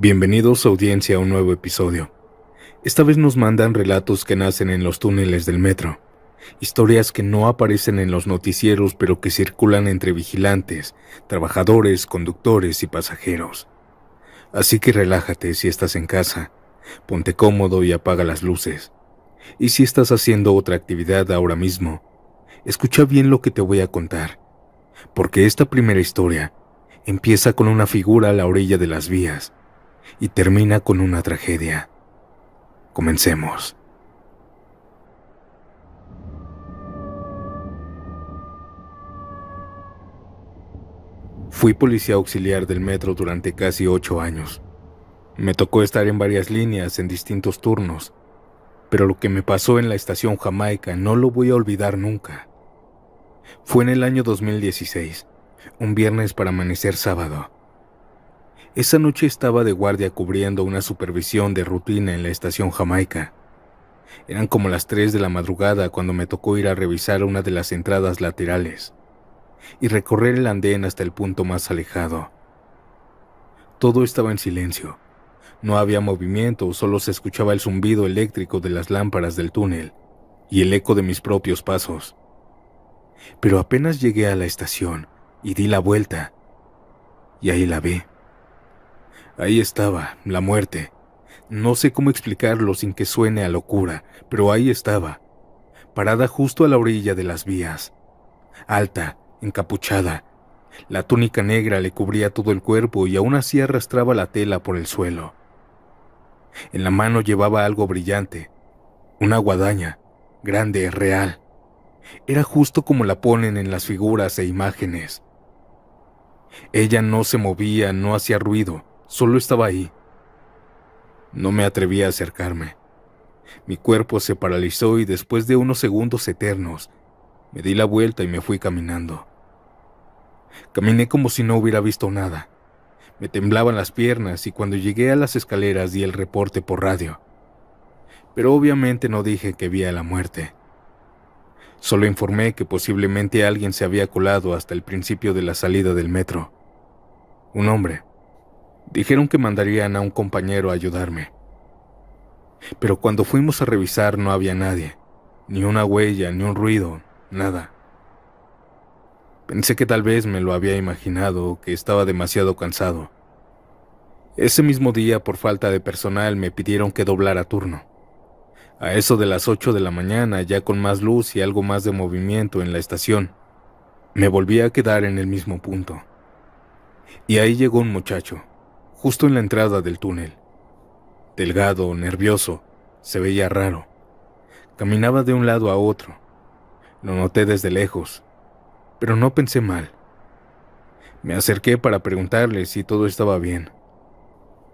Bienvenidos audiencia a un nuevo episodio. Esta vez nos mandan relatos que nacen en los túneles del metro, historias que no aparecen en los noticieros pero que circulan entre vigilantes, trabajadores, conductores y pasajeros. Así que relájate si estás en casa, ponte cómodo y apaga las luces. Y si estás haciendo otra actividad ahora mismo, escucha bien lo que te voy a contar, porque esta primera historia empieza con una figura a la orilla de las vías y termina con una tragedia. Comencemos. Fui policía auxiliar del metro durante casi 8 años. Me tocó estar en varias líneas en distintos turnos, pero lo que me pasó en la estación Jamaica no lo voy a olvidar nunca. Fue en el año 2016, un viernes para amanecer sábado. Esa noche estaba de guardia cubriendo una supervisión de rutina en la estación Jamaica. Eran como las 3 de la madrugada cuando me tocó ir a revisar una de las entradas laterales y recorrer el andén hasta el punto más alejado. Todo estaba en silencio. No había movimiento, solo se escuchaba el zumbido eléctrico de las lámparas del túnel y el eco de mis propios pasos. Pero apenas llegué a la estación y di la vuelta, y ahí la vi. Ahí estaba, la muerte. No sé cómo explicarlo sin que suene a locura, pero ahí estaba, parada justo a la orilla de las vías, alta, encapuchada. La túnica negra le cubría todo el cuerpo y aún así arrastraba la tela por el suelo. En la mano llevaba algo brillante, una guadaña, grande, real. Era justo como la ponen en las figuras e imágenes. Ella no se movía, no hacía ruido, solo estaba ahí. No me atreví a acercarme. Mi cuerpo se paralizó y después de unos segundos eternos, me di la vuelta y me fui caminando. Caminé como si no hubiera visto nada. Me temblaban las piernas y cuando llegué a las escaleras di el reporte por radio. Pero obviamente no dije que vi a la muerte. Solo informé que posiblemente alguien se había colado hasta el principio de la salida del metro. Un hombre. Dijeron que mandarían a un compañero a ayudarme. Pero cuando fuimos a revisar no había nadie. Ni una huella, ni un ruido, nada. Pensé que tal vez me lo había imaginado o que estaba demasiado cansado. Ese mismo día, por falta de personal, me pidieron que doblara turno. A eso de las 8 de la mañana, ya con más luz y algo más de movimiento en la estación, me volví a quedar en el mismo punto. Y ahí llegó un muchacho, justo en la entrada del túnel. Delgado, nervioso, se veía raro. Caminaba de un lado a otro. Lo noté desde lejos, pero no pensé mal. Me acerqué para preguntarle si todo estaba bien.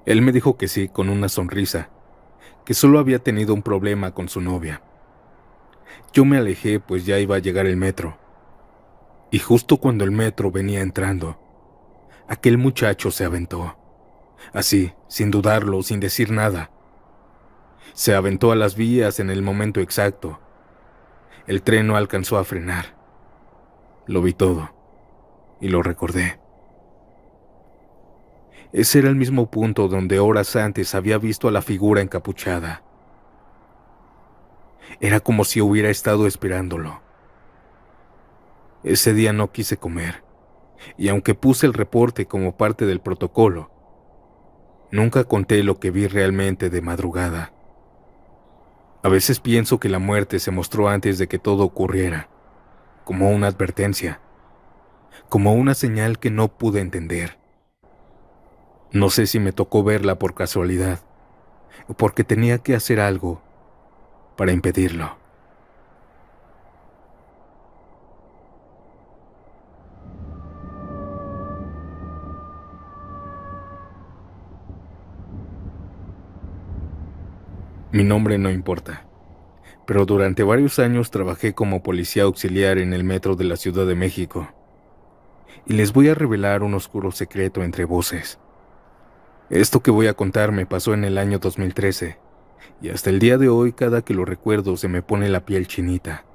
Él me dijo que sí, con una sonrisa, que solo había tenido un problema con su novia. Yo me alejé, pues ya iba a llegar el metro. Y justo cuando el metro venía entrando, aquel muchacho se aventó. Así, sin dudarlo, sin decir nada. Se aventó a las vías en el momento exacto. El tren no alcanzó a frenar. Lo vi todo, y lo recordé. Ese era el mismo punto donde horas antes había visto a la figura encapuchada. Era como si hubiera estado esperándolo. Ese día no quise comer, y aunque puse el reporte como parte del protocolo, nunca conté lo que vi realmente de madrugada. A veces pienso que la muerte se mostró antes de que todo ocurriera, como una advertencia, como una señal que no pude entender. No sé si me tocó verla por casualidad, o porque tenía que hacer algo para impedirlo. Mi nombre no importa, pero durante varios años trabajé como policía auxiliar en el metro de la Ciudad de México, y les voy a revelar un oscuro secreto entre voces. Esto que voy a contar me pasó en el año 2013, y hasta el día de hoy cada que lo recuerdo se me pone la piel chinita.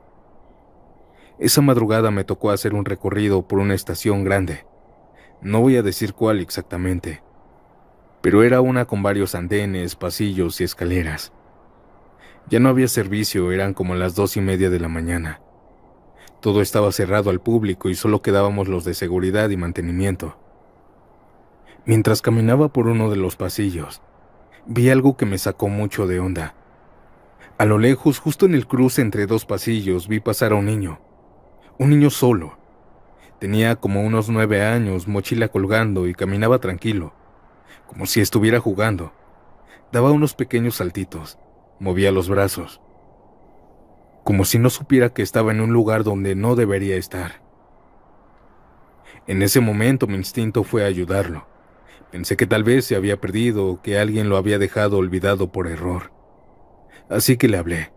Esa madrugada me tocó hacer un recorrido por una estación grande. No voy a decir cuál exactamente, pero era una con varios andenes, pasillos y escaleras. Ya no había servicio, eran como las 2:30 de la mañana. Todo estaba cerrado al público y solo quedábamos los de seguridad y mantenimiento. Mientras caminaba por uno de los pasillos, vi algo que me sacó mucho de onda. A lo lejos, justo en el cruce entre dos pasillos, vi pasar a un niño solo. Tenía como unos 9 años, mochila colgando y caminaba tranquilo, como si estuviera jugando. Daba unos pequeños saltitos, movía los brazos, como si no supiera que estaba en un lugar donde no debería estar. En ese momento mi instinto fue ayudarlo. Pensé que tal vez se había perdido o que alguien lo había dejado olvidado por error. Así que le hablé.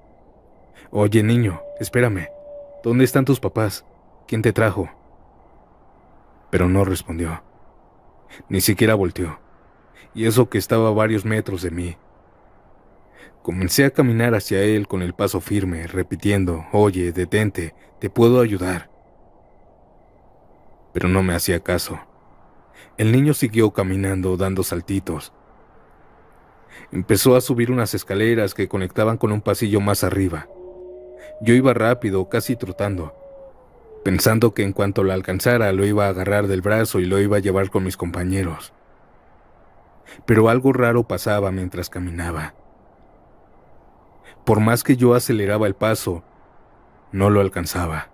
Oye, niño, espérame. ¿Dónde están tus papás? ¿Quién te trajo? Pero no respondió. Ni siquiera volteó. Y eso que estaba a varios metros de mí. Comencé a caminar hacia él con el paso firme, repitiendo, oye, detente, te puedo ayudar. Pero no me hacía caso. El niño siguió caminando, dando saltitos. Empezó a subir unas escaleras que conectaban con un pasillo más arriba. Yo iba rápido, casi trotando, pensando que en cuanto lo alcanzara lo iba a agarrar del brazo y lo iba a llevar con mis compañeros. Pero algo raro pasaba mientras caminaba. Por más que yo aceleraba el paso, no lo alcanzaba.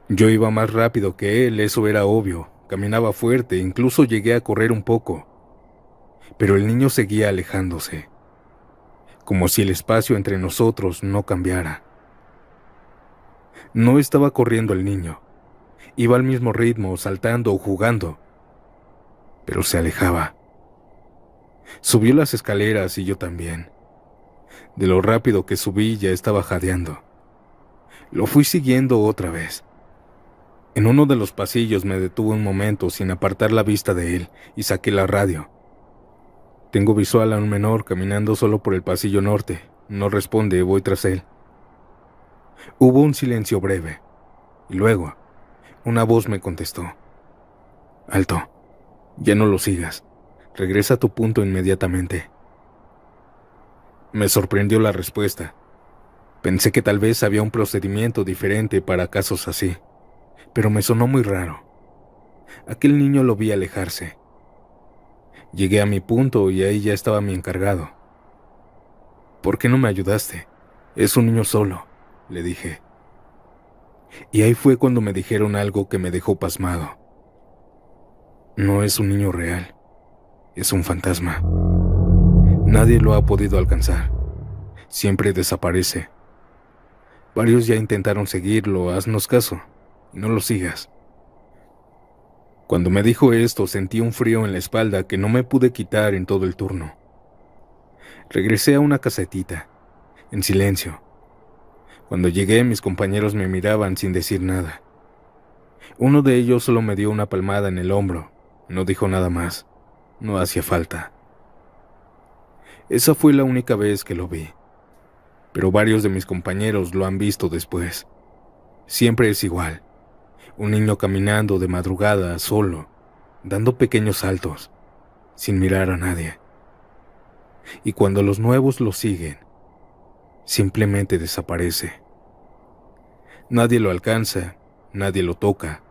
Yo iba más rápido que él, eso era obvio. Caminaba fuerte, incluso llegué a correr un poco. Pero el niño seguía alejándose, como si el espacio entre nosotros no cambiara. No estaba corriendo el niño. Iba al mismo ritmo, saltando o jugando, pero se alejaba. Subió las escaleras y yo también. De lo rápido que subí ya estaba jadeando. Lo fui siguiendo otra vez. En uno de los pasillos me detuve un momento sin apartar la vista de él y saqué la radio. Tengo visual a un menor caminando solo por el pasillo norte. No responde, voy tras él. Hubo un silencio breve, y luego, una voz me contestó. Alto, ya no lo sigas. Regresa a tu punto inmediatamente. Me sorprendió la respuesta. Pensé que tal vez había un procedimiento diferente para casos así, pero me sonó muy raro. Aquel niño lo vi alejarse. Llegué a mi punto y ahí ya estaba mi encargado. ¿Por qué no me ayudaste? Es un niño solo, le dije. Y ahí fue cuando me dijeron algo que me dejó pasmado. No es un niño real, es un fantasma. Nadie lo ha podido alcanzar. Siempre desaparece. Varios ya intentaron seguirlo, haznos caso, y no lo sigas. Cuando me dijo esto, sentí un frío en la espalda que no me pude quitar en todo el turno. Regresé a una casetita, en silencio. Cuando llegué, mis compañeros me miraban sin decir nada. Uno de ellos solo me dio una palmada en el hombro, no dijo nada más, no hacía falta. Esa fue la única vez que lo vi, pero varios de mis compañeros lo han visto después. Siempre es igual, un niño caminando de madrugada, solo, dando pequeños saltos, sin mirar a nadie. Y cuando los nuevos lo siguen, simplemente desaparece. Nadie lo alcanza, nadie lo toca.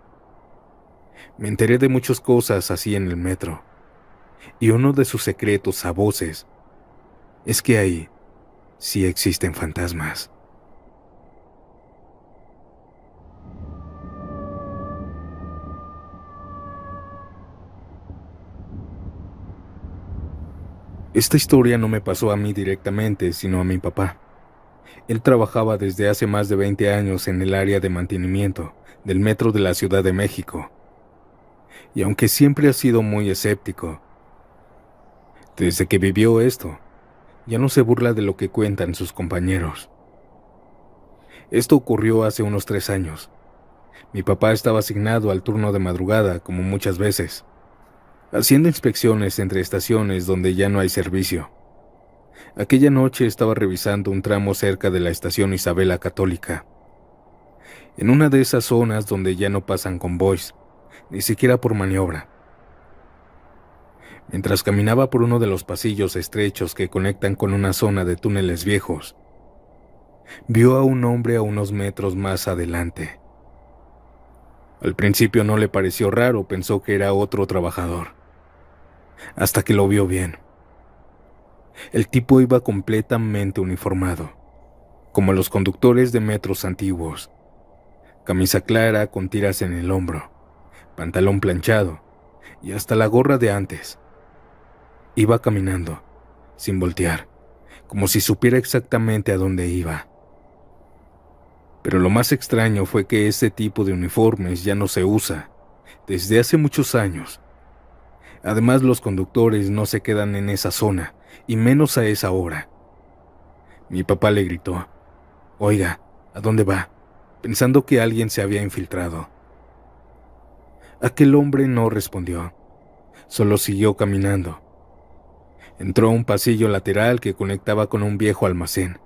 Me enteré de muchas cosas así en el metro, y uno de sus secretos a voces es que ahí sí existen fantasmas. Esta historia no me pasó a mí directamente, sino a mi papá. Él trabajaba desde hace más de 20 años en el área de mantenimiento del metro de la Ciudad de México. Y aunque siempre ha sido muy escéptico, desde que vivió esto, ya no se burla de lo que cuentan sus compañeros. Esto ocurrió hace unos 3 años. Mi papá estaba asignado al turno de madrugada, como muchas veces, haciendo inspecciones entre estaciones donde ya no hay servicio. Aquella noche estaba revisando un tramo cerca de la estación Isabela Católica, en una de esas zonas donde ya no pasan convoys, ni siquiera por maniobra. Mientras caminaba por uno de los pasillos estrechos que conectan con una zona de túneles viejos, vio a un hombre a unos metros más adelante. Al principio no le pareció raro, pensó que era otro trabajador, hasta que lo vio bien. El tipo iba completamente uniformado, como los conductores de metros antiguos. Camisa clara con tiras en el hombro, pantalón planchado y hasta la gorra de antes. Iba caminando, sin voltear, como si supiera exactamente a dónde iba. Pero lo más extraño fue que ese tipo de uniformes ya no se usa desde hace muchos años. Además, los conductores no se quedan en esa zona, y menos a esa hora. Mi papá le gritó: «Oiga, ¿a dónde va?», pensando que alguien se había infiltrado. Aquel hombre no respondió, solo siguió caminando. Entró a un pasillo lateral que conectaba con un viejo almacén.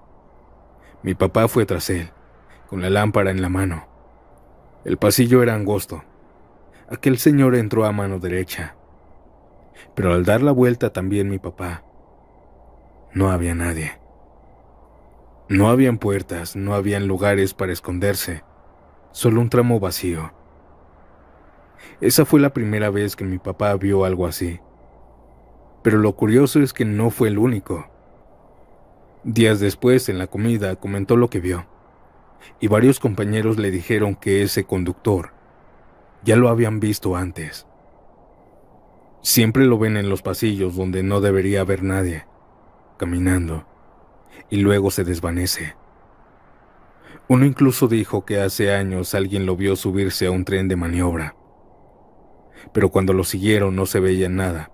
Mi papá fue tras él, con la lámpara en la mano. El pasillo era angosto. Aquel señor entró a mano derecha. Pero al dar la vuelta también mi papá, no había nadie. No habían puertas, no habían lugares para esconderse, solo un tramo vacío. Esa fue la primera vez que mi papá vio algo así. Pero lo curioso es que no fue el único. Días después, en la comida, comentó lo que vio, y varios compañeros le dijeron que ese conductor ya lo habían visto antes. Siempre lo ven en los pasillos donde no debería haber nadie, caminando, y luego se desvanece. Uno incluso dijo que hace años alguien lo vio subirse a un tren de maniobra, pero cuando lo siguieron no se veía nada,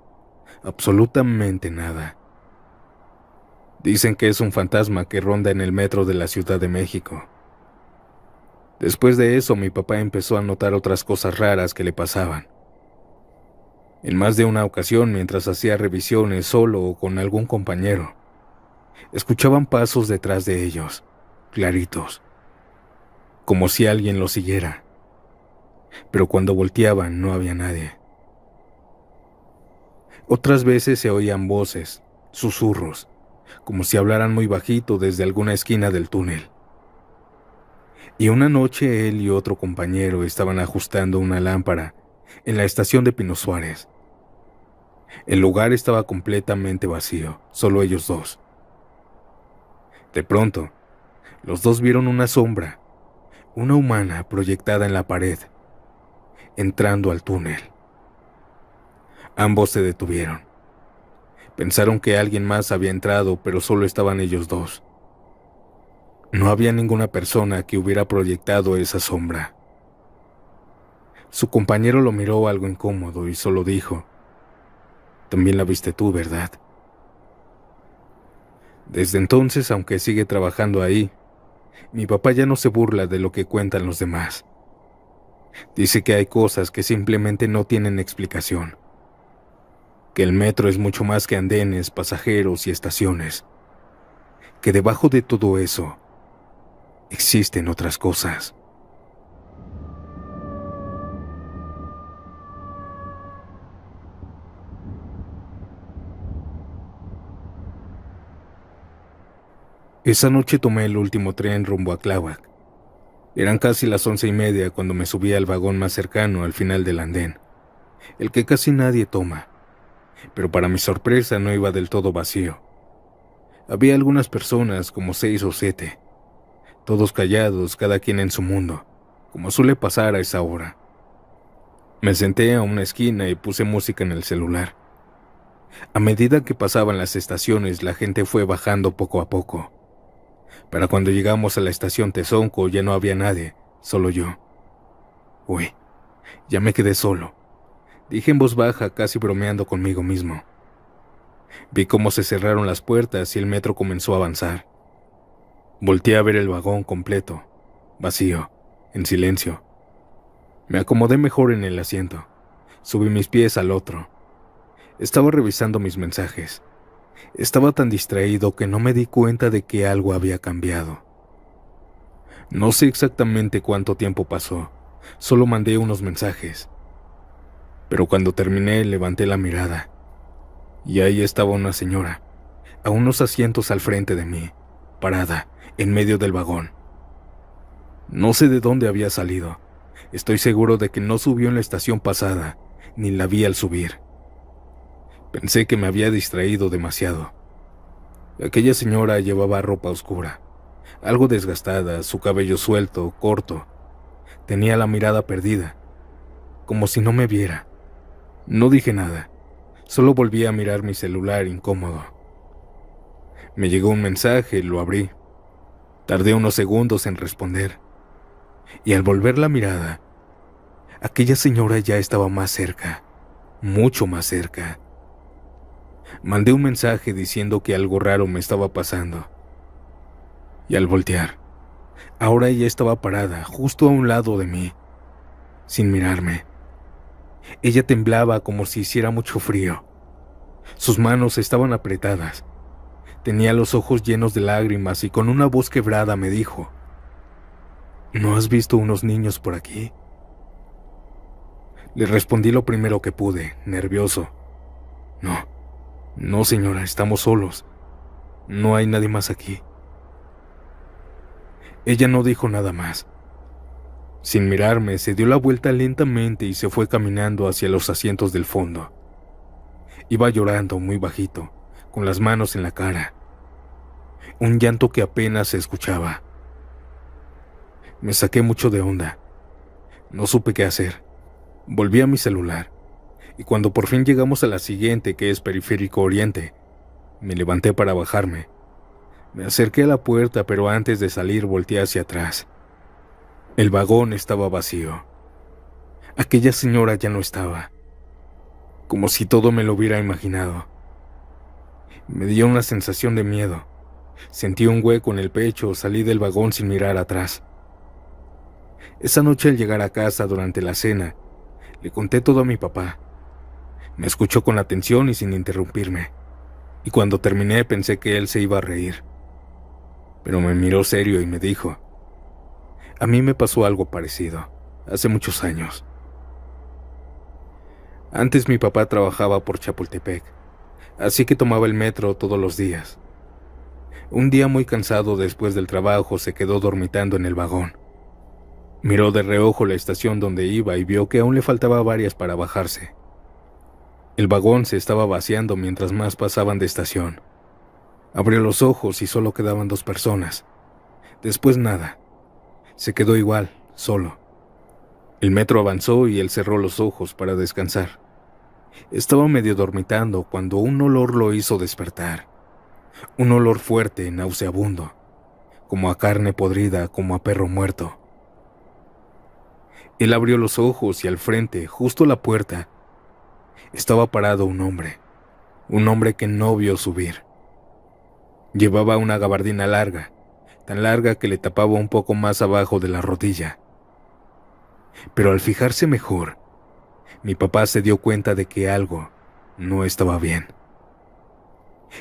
absolutamente nada. Dicen que es un fantasma que ronda en el metro de la Ciudad de México. Después de eso, mi papá empezó a notar otras cosas raras que le pasaban. En más de una ocasión, mientras hacía revisiones solo o con algún compañero, escuchaban pasos detrás de ellos, claritos, como si alguien los siguiera. Pero cuando volteaban no había nadie. Otras veces se oían voces, susurros, como si hablaran muy bajito desde alguna esquina del túnel. Y una noche él y otro compañero estaban ajustando una lámpara en la estación de Pino Suárez. El lugar estaba completamente vacío, solo ellos dos. De pronto, los dos vieron una sombra, una humana proyectada en la pared, entrando al túnel. Ambos se detuvieron. Pensaron que alguien más había entrado, pero solo estaban ellos dos. No había ninguna persona que hubiera proyectado esa sombra. Su compañero lo miró algo incómodo y solo dijo: «También la viste tú, ¿verdad?». Desde entonces, aunque sigue trabajando ahí, mi papá ya no se burla de lo que cuentan los demás. Dice que hay cosas que simplemente no tienen explicación. Que el metro es mucho más que andenes, pasajeros y estaciones. Que debajo de todo eso existen otras cosas. Esa noche tomé el último tren rumbo a Tláhuac. Eran casi las 11:30 cuando me subí al vagón más cercano al final del andén, el que casi nadie toma, pero para mi sorpresa no iba del todo vacío. Había algunas personas, como 6 o 7, todos callados, cada quien en su mundo, como suele pasar a esa hora. Me senté a una esquina y puse música en el celular. A medida que pasaban las estaciones, la gente fue bajando poco a poco. Para cuando llegamos a la estación Tezonco ya no había nadie, solo yo. Uy, ya me quedé solo, dije en voz baja, casi bromeando conmigo mismo. Vi cómo se cerraron las puertas y el metro comenzó a avanzar. Volteé a ver el vagón completo, vacío, en silencio. Me acomodé mejor en el asiento, subí mis pies al otro. Estaba revisando mis mensajes. Estaba tan distraído que no me di cuenta de que algo había cambiado. No sé exactamente cuánto tiempo pasó, solo mandé unos mensajes. Pero cuando terminé levanté la mirada Y ahí estaba una señora, a unos asientos al frente de mí, parada, en medio del vagón. No sé de dónde había salido. Estoy seguro de que no subió en la estación pasada, ni la vi al subir. Pensé que me había distraído demasiado. Aquella señora llevaba ropa oscura, algo desgastada, su cabello suelto, corto. Tenía la mirada perdida, como si no me viera. No dije nada, solo volví a mirar mi celular incómodo. Me llegó un mensaje, lo abrí. Tardé unos segundos en responder, y al volver la mirada, aquella señora ya estaba más cerca, mucho más cerca. Mandé un mensaje diciendo que algo raro me estaba pasando. Y al voltear, ahora ella estaba parada justo a un lado de mí, sin mirarme. Ella temblaba como si hiciera mucho frío. Sus manos estaban apretadas. Tenía los ojos llenos de lágrimas y con una voz quebrada me dijo: ¿No has visto unos niños por aquí? Le respondí lo primero que pude, nervioso. No señora, estamos solos. No hay nadie más aquí. Ella no dijo nada más. Sin mirarme, se dio la vuelta lentamente y se fue caminando hacia los asientos del fondo. Iba llorando muy bajito, con las manos en la cara. Un llanto que apenas se escuchaba. Me saqué mucho de onda. No supe qué hacer. Volví a mi celular, y cuando por fin llegamos a la siguiente, que es Periférico Oriente, me levanté para bajarme. Me acerqué a la puerta, pero antes de salir volteé hacia atrás. El vagón estaba vacío. Aquella señora ya no estaba, como si todo me lo hubiera imaginado. Me dio una sensación de miedo. Sentí un hueco en el pecho, salí del vagón sin mirar atrás. Esa noche al llegar a casa durante la cena, le conté todo a mi papá. Me escuchó con atención y sin interrumpirme, y cuando terminé pensé que él se iba a reír. Pero me miró serio y me dijo: a mí me pasó algo parecido, hace muchos años. Antes mi papá trabajaba por Chapultepec, así que tomaba el metro todos los días. Un día muy cansado después del trabajo se quedó dormitando en el vagón. Miró de reojo la estación donde iba y vio que aún le faltaba varias para bajarse. El vagón se estaba vaciando mientras más pasaban de estación. Abrió los ojos y solo quedaban 2 personas. Después nada. Se quedó igual, solo. El metro avanzó y él cerró los ojos para descansar. Estaba medio dormitando cuando un olor lo hizo despertar. Un olor fuerte, nauseabundo, como a carne podrida, como a perro muerto. Él abrió los ojos y al frente, justo a la puerta, estaba parado un hombre que no vio subir. Llevaba una gabardina larga, tan larga que le tapaba un poco más abajo de la rodilla. Pero al fijarse mejor, mi papá se dio cuenta de que algo no estaba bien.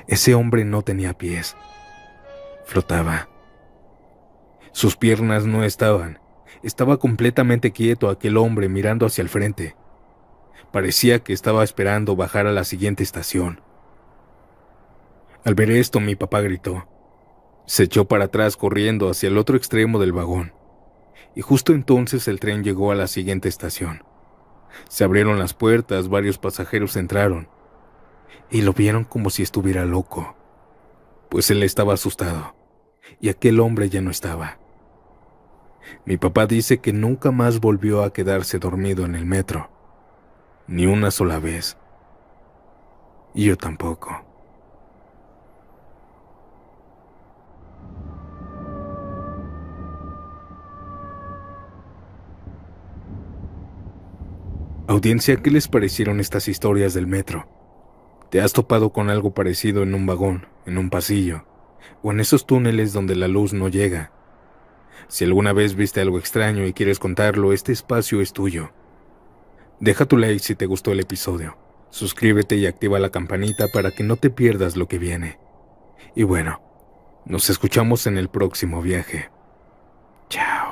Ese hombre no tenía pies, flotaba. Sus piernas no estaba completamente quieto aquel hombre mirando hacia el frente. Parecía que estaba esperando bajar a la siguiente estación. Al ver esto, mi papá gritó. Se echó para atrás corriendo hacia el otro extremo del vagón, y justo entonces el tren llegó a la siguiente estación. Se abrieron las puertas, varios pasajeros entraron, y lo vieron como si estuviera loco, pues él estaba asustado, y aquel hombre ya no estaba. Mi papá dice que nunca más volvió a quedarse dormido en el metro, ni una sola vez. Y yo tampoco. Audiencia, ¿qué les parecieron estas historias del metro? ¿Te has topado con algo parecido en un vagón, en un pasillo, o en esos túneles donde la luz no llega? Si alguna vez viste algo extraño y quieres contarlo, este espacio es tuyo. Deja tu like si te gustó el episodio. Suscríbete y activa la campanita para que no te pierdas lo que viene. Y bueno, nos escuchamos en el próximo viaje. Chao.